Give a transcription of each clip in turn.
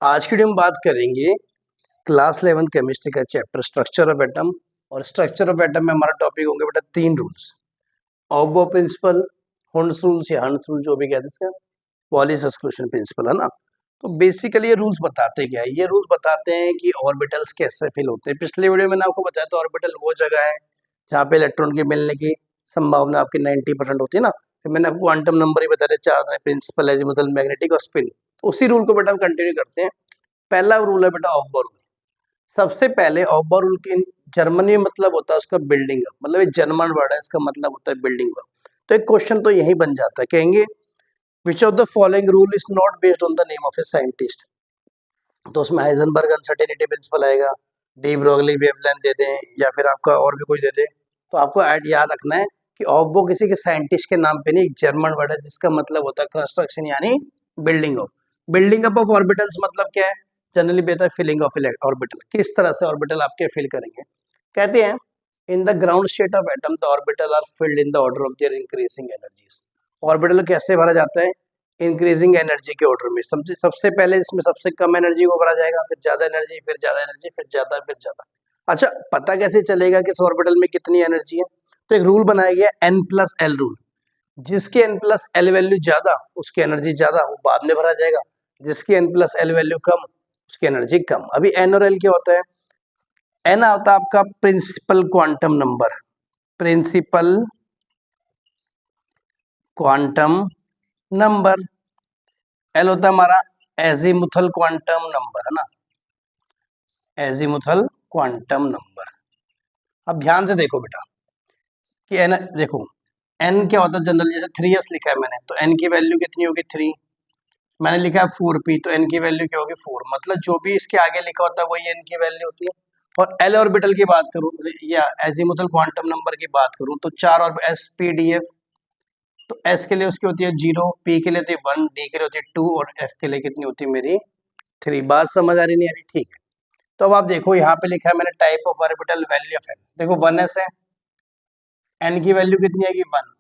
आज की वीडियो में बात करेंगे क्लास 11 केमिस्ट्री का चैप्टर स्ट्रक्चर ऑफ एटम। और स्ट्रक्चर ऑफ एटम में हमारा टॉपिक होंगे बेटा 3 रूल्स। ऑग्बो प्रिंसिपल, हुंड्स रूल्स या हंस रूल जो भी कहते हैं, पॉलिस एक्सक्लूशन प्रिंसिपल, है ना। तो बेसिकली ये रूल्स बताते क्या है? ये रूल्स बताते हैं कि ऑर्बिटल्स कैसे फिल होते हैं। पिछले वीडियो में मैंने आपको बताया था ऑर्बिटल वो जगह है जहाँ पे इलेक्ट्रॉन के मिलने की संभावना आपकी 90% होती है ना। फिर मैंने आपको क्वांटम नंबर ही बताया, 4 प्रिंसिपल, एजीमुथल, मैग्नेटिक और स्पिन। उसी रूल को बेटा हम कंटिन्यू करते हैं। पहला रूल है बेटा ऑब्बो रूल। सबसे पहले ऑब्बो रूल की जर्मनी में मतलब होता है उसका बिल्डिंग अप, मतलब ये जर्मन वर्ड है, इसका मतलब होता है बिल्डिंग अप। तो एक क्वेश्चन तो यही बन जाता है, कहेंगे which of the following rule is not based on the name of a scientist. तो उसमें हाइजेनबर्ग अनसर्टेनिटी प्रिंसिपल आएगा, डी ब्रोगली वेवलेंथ दे दें या फिर आपका और भी कोई दे दे। तो आपको याद रखना है कि ऑब्बो किसी के साइंटिस्ट के नाम पे नहीं, एक जर्मन वर्ड है जिसका मतलब होता है कंस्ट्रक्शन यानी building up. Building up of orbitals मतलब क्या है? जनरली बेहतर फिलिंग ऑफ ऑर्बिटल, किस तरह से ऑर्बिटल आपके फिल करेंगे। कहते हैं in the ground state of atom the orbital are filled in the order of their increasing energies. Orbital कैसे भरा जाता है? इंक्रीजिंग एनर्जी के ऑर्डर में। सबसे पहले इसमें सबसे कम एनर्जी को भरा जाएगा, फिर ज्यादा एनर्जी, फिर ज्यादा एनर्जी, फिर ज्यादा, फिर ज्यादा। अच्छा, पता कैसे चलेगा कि इस ऑर्बिटल में कितनी एनर्जी है? तो एक रूल बनाया गया एन प्लस एल रूल। जिसकी एन प्लस एल वैल्यू ज्यादा उसकी एनर्जी ज्यादा, वो बाद में भरा जाएगा। जिसकी एन प्लस एल वैल्यू कम उसकी एनर्जी कम। अभी एन और एल क्या होता है? एन होता है आपका principal quantum number, principal quantum number. L होता है हमारा एजीमुथल क्वांटम नंबर, है ना, एजीमुथल क्वांटम नंबर। अब ध्यान से देखो बेटा कि एन, देखो एन क्या होता है जनरली, जैसे 3s लिखा है मैंने, तो एन की वैल्यू कितनी होगी 3। मैंने लिखा है 4p, तो एन की वैल्यू क्या होगी 4। मतलब जो भी इसके आगे लिखा होता है वही एन की वैल्यू होती है। और एल ऑर्बिटल की बात करूं या एजीमुथल क्वांटम नंबर की बात करूं तो 4 और एस पी डी एफ। तो एस के लिए उसकी होती है 0, पी के लिए होती है 1, डी के लिए होती है 2 और एफ के लिए कितनी होती है मेरी 3। बात समझ आ रही नहीं आ रही? ठीक है। तो अब आप देखो यहाँ पे लिखा है मैंने type of orbital value of N. देखो 1s है, एन की वैल्यू कितनी आएगी 1।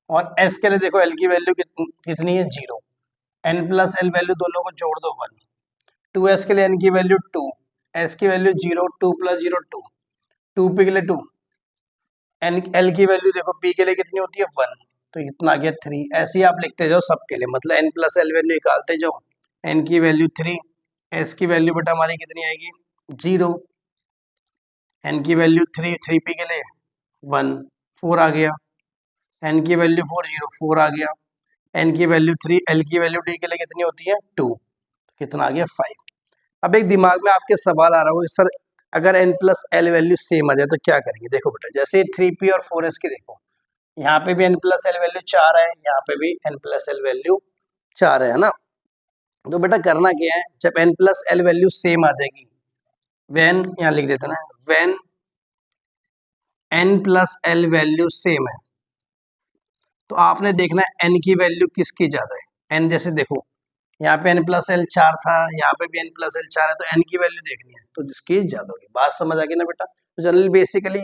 और एस के लिए देखो एल की वैल्यू कितनी है 0। एन प्लस एल वैल्यू दोनों को जोड़ दो 1। 2s के लिए एन की वैल्यू 2, एस की वैल्यू 0, 2 प्लस 0 2, 2p के लिए 2, एन एल की वैल्यू देखो पी के लिए कितनी होती है 1, तो इतना आ गया 3। ऐसे ही आप लिखते जाओ सबके लिए, मतलब एन प्लस एल वैल्यू निकालते जाओ। एन की वैल्यू 3, एस की वैल्यू बेटा हमारी कितनी आएगी 0, एन की वैल्यू 3, 3p के लिए 1, 4 आ गया। एन की वैल्यू 4, 0, 4 आ गया। एन की वैल्यू 3, एल की वैल्यू डी के लिए कितनी होती है 2, कितना आ गया 5। अब एक दिमाग में आपके सवाल आ रहा हो सर, अगर N plus L value same आ जाए तो क्या करेंगे? देखो बेटा जैसे 3p और 4s की देखो, यहाँ पे भी एन प्लस एल वैल्यू 4 है, यहाँ पे भी एन प्लस एल वैल्यू 4 है ना। तो बेटा करना क्या है, जब N plus L value same आ जाएगी, वेन, यहाँ लिख देते ना, when N plus L value same है, तो आपने देखना है एन की वैल्यू किसकी ज्यादा है। एन जैसे देखो यहाँ पे एन प्लस एल 4 था, यहाँ पे भी एन प्लस एल 4 है, तो एन की वैल्यू देखनी है तो जिसकी ज्यादा होगी। बात समझ आ गई ना बेटा? तो generally basically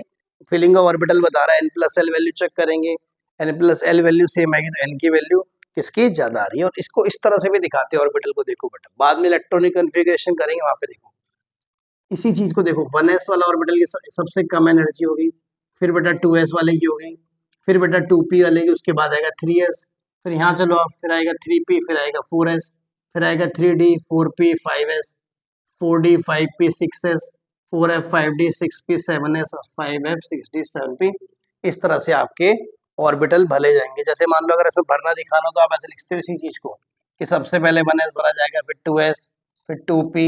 filling of orbital बता रहा है, N plus L value check करेंगे, N plus L value same आएगी तो एन की वैल्यू किसकी ज्यादा आ रही है। और इसको इस तरह से भी दिखाते हैं ऑर्बिटल को, देखो बेटा बाद में इलेक्ट्रॉनिक कन्फिग्रेशन करेंगे वहां पे देखो इसी चीज को देखो। 1s वाला ऑर्बिटल की सबसे कम एनर्जी होगी, फिर बेटा 2s वाले की होगी, फिर बेटा 2p वाले की, उसके बाद आएगा 3s, फिर यहाँ चलो आप, फिर आएगा 3p, फिर आएगा 4s, फिर आएगा 3d, 4p, 5s, 4d, 5p, 6s, 4f, 5d, 6p, 7s, 5f, 6d, 7p। इस तरह से आपके ऑर्बिटल भले जाएंगे। जैसे मान लो अगर इसमें भरना दिखाना हो तो आप ऐसे लिखते हो इसी चीज को कि सबसे पहले 1s भरा जाएगा, फिर 2s, फिर 2p,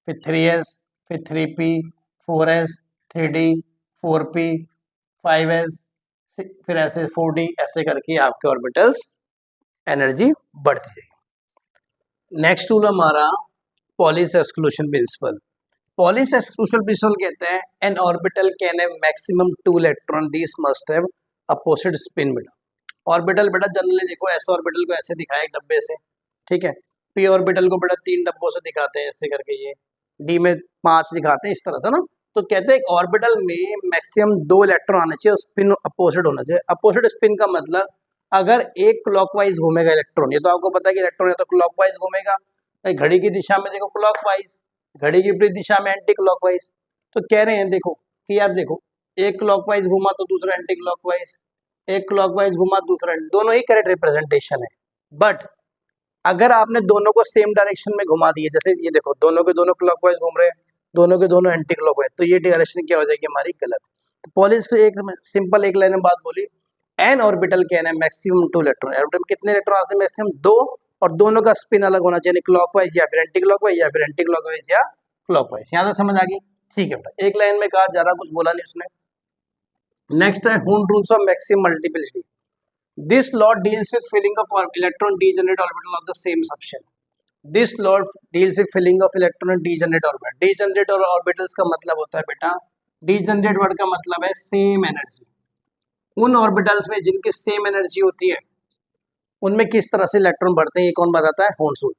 फिर 3s, फिर 3p, 4s, 3d, 4p, 5s, फिर ऐसे 4d, ऐसे करके आपके ऑर्बिटल्स एनर्जी बढ़ती जाएगी। नेक्स्ट रूल हमारा Pauli's exclusion principle. Pauli's exclusion principle कहते हैं an orbital can have maximum 2 electron, this must have opposite spin. बेटा ऑर्बिटल बेटा जनरली देखो एस ऑर्बिटल को ऐसे दिखाया एक डब्बे से, ठीक है। पी ऑर्बिटल को बेटा 3 डब्बों से दिखाते हैं ऐसे करके, ये डी में 5 दिखाते हैं इस तरह से ना। तो कहते हैं ऑर्बिटल में मैक्सिमम 2 इलेक्ट्रॉन आने चाहिए, स्पिन अपोजिट होना चाहिए। अपोजिट स्पिन का मतलब अगर एक क्लॉकवाइज घूमेगा इलेक्ट्रॉन, ये तो आपको पता है कि इलेक्ट्रॉन या तो क्लॉकवाइज घूमेगा भाई घड़ी की दिशा में देखो क्लॉकवाइज, घड़ी की विपरीत दिशा में एंटी क्लॉकवाइज। तो कह रहे हैं देखो कि यार देखो, एक क्लॉकवाइज घुमा तो दूसरा एंटी क्लॉकवाइज, एक क्लॉकवाइज घुमा दूसरा, दोनों ही करेक्ट रिप्रेजेंटेशन है। बट अगर आपने दोनों को सेम डायरेक्शन में घुमा दिए, जैसे ये देखो दोनों के दोनों क्लॉकवाइज घूम रहे हैं, दोनों के दोनों एंटी क्लॉकवाइज, तो ये डायरेक्शन क्या हो जाएगी हमारी गलत। तो पॉलिश तो एक सिंपल एक लाइन में बात बोली, एन ऑर्बिटल क्या है मैक्सिमम 2 इलेक्ट्रॉन, ऑर्बिटल में कितने इलेक्ट्रॉन आते हैं मैक्सिमम 2, और दोनों का स्पिन अलग होना चाहिए, क्लॉकवाइज या फिर एंटी क्लॉकवाइज या फिर एंटी क्लॉकवाइज या क्लॉकवाइज। यहाँ से समझ आ गई, ठीक है बेटा, एक लाइन में कहा, ज्यादा कुछ बोला नहीं उसने। नेक्स्ट है हून rules of maximum multiplicity. This law deals with filling of electron degenerate orbital of the same subshell. This law deals with filling of electron degenerate orbital. Degenerate और orbitals का मतलब होता है बेटा, degenerate वर्ड का मतलब है सेम एनर्जी। उन ऑर्बिटल्स में जिनकी सेम एनर्जी होती है उनमें किस तरह से इलेक्ट्रॉन बढ़ते हैं, ये कौन बताता है, horns rule.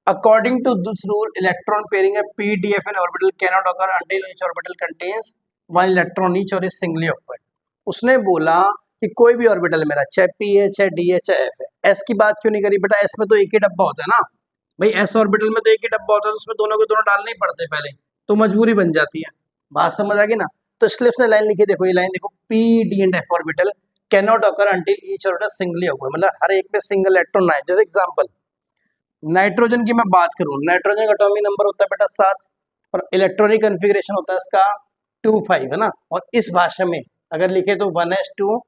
According to this rule, electron pairing a p d f n orbital cannot occur until each orbital contains one electron each or is singly occupied. उसने बोला कि कोई भी ऑर्बिटल मेरा, चाहे पी है चाहे डी है चाहे एफ है, एस की बात क्यों नहीं करी बेटा, एस में तो एक ही डब्बा होता है ना भाई, एस ऑर्बिटल में तो एक ही डब्बा होता है, तो उसमें दोनों के दोनों डालने ही पड़ते हैं पहले, तो मजबूरी बन जाती है। बात समझ आ गई ना। तो इसलिए उसने लाइन लिखी, देखो ये लाइन देखो, P D and F orbital can not occur until each orbital singly occur, मतलब हर एक में सिंगल इलेक्ट्रॉन आए। जैसे एग्जांपल नाइट्रोजन की मैं बात करूं, नाइट्रोजन का एटॉमिक नंबर होता है बेटा 7, और इलेक्ट्रॉनिक कन्फिग्रेशन होता है इसका 2 5 है ना। और इस भाषा में अगर लिखे तो 1s2,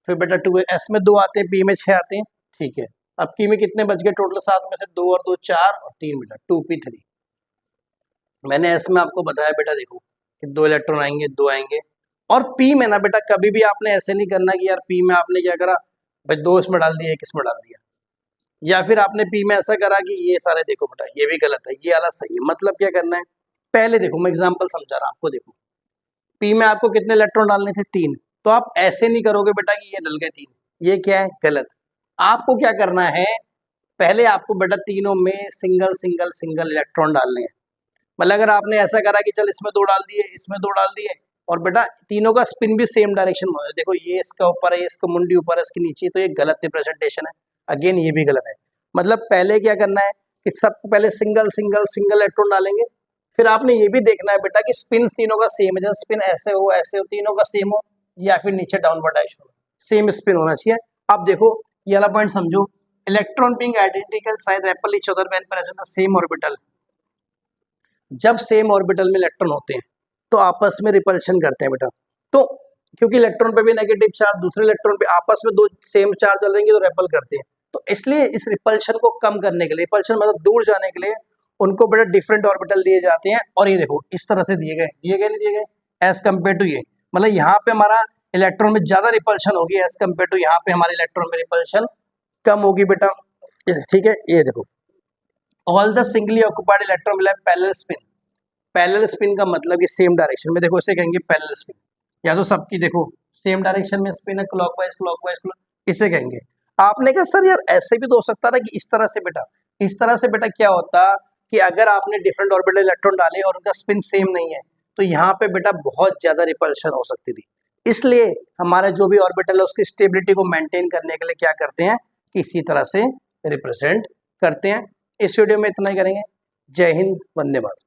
फिर बेटा 2s में 2 आते हैं, p में 6 आते हैं, ठीक है। अब की में कितने बच गए टोटल, 7 में से 2 और 2 4 और 3 बेटा 2p3। मैंने s में आपको बताया बेटा देखो कि 2 इलेक्ट्रॉन आएंगे 2 आएंगे, और p में ना बेटा कभी भी आपने ऐसे नहीं करना कि यार p में आपने क्या करा भाई 2 इसमें डाल दिया 1 इसमें डाल दिया, या फिर आपने p में ऐसा करा कि ये सारे देखो बेटा ये भी गलत है ये वाला सही है। मतलब क्या करना है, पहले देखो मैं एग्जाम्पल समझा रहा हूं आपको, देखो p में आपको कितने इलेक्ट्रॉन डालने थे 3, तो आप ऐसे नहीं करोगे बेटा कि ये डल गए 3, ये क्या है गलत। आपको क्या करना है, पहले आपको बेटा तीनों में सिंगल सिंगल सिंगल इलेक्ट्रॉन डालने हैं। मतलब अगर आपने ऐसा करा कि चल इसमें 2 डाल दिए इसमें 2 डाल दिए, और बेटा तीनों का स्पिन भी सेम डायरेक्शन में, देखो ये इसका ऊपर है, ये इसका मुंडी ऊपर है, इसके नीचे, तो ये गलत रिप्रेजेंटेशन है। अगेन ये भी गलत है। मतलब पहले क्या करना है कि सबको पहले सिंगल सिंगल सिंगल इलेक्ट्रॉन डालेंगे, फिर आपने ये भी देखना है बेटा कि स्पिन तीनों का सेम है, जैसे स्पिन ऐसे हो तीनों का सेम हो, या फिर नीचे डाउनवर्ड डायरेक्शन हो, सेम स्पिन होना चाहिए। अब देखो ये वाला पॉइंट समझो, electron being identical size repel each other when present the same orbital. जब सेम ऑर्बिटल में इलेक्ट्रॉन होते हैं तो आपस में रिपल्शन करते हैं बेटा, तो क्योंकि इलेक्ट्रॉन पे भी नेगेटिव चार्ज, दूसरे इलेक्ट्रॉन पे आपस में 2 सेम चार्ज चल रहेंगे तो रेपल करते हैं। तो इसलिए इस रिपल्शन को कम करने के लिए, रिपल्शन मतलब दूर जाने के लिए, उनको बड़े डिफरेंट ऑर्बिटल दिए जाते हैं। और ये देखो इस तरह से दिए गए नहीं दिए गए, एज कम्पेयर टू ये, मतलब यहाँ पे हमारा इलेक्ट्रॉन में ज्यादा रिपल्शन होगी एज कम्पेयर टू यहाँ पे हमारे इलेक्ट्रॉन में रिपल्शन कम होगी बेटा, ठीक है। ये देखो all the singly occupied electron will have parallel spin. Parallel spin का मतलब कि सेम डायरेक्शन में, देखो इसे कहेंगे पैरेलल स्पिन, या तो सबकी देखो सेम डायरेक्शन में स्पिन है, क्लॉकवाइज क्लॉकवाइज, इसे कहेंगे। आपने कहा सर यार ऐसे भी तो हो सकता था कि इस तरह से बेटा, इस तरह से बेटा क्या होता कि अगर आपने डिफरेंट ऑर्बिटल इलेक्ट्रॉन डाले और उनका स्पिन सेम नहीं है तो यहाँ पे बेटा बहुत ज्यादा रिपल्शन हो सकती थी। इसलिए हमारे जो भी ऑर्बिटल है उसकी स्टेबिलिटी को मेंटेन करने के लिए क्या करते हैं कि इसी तरह से रिप्रेजेंट करते हैं। इस वीडियो में इतना ही करेंगे। जय हिंद, वंदे मातरम।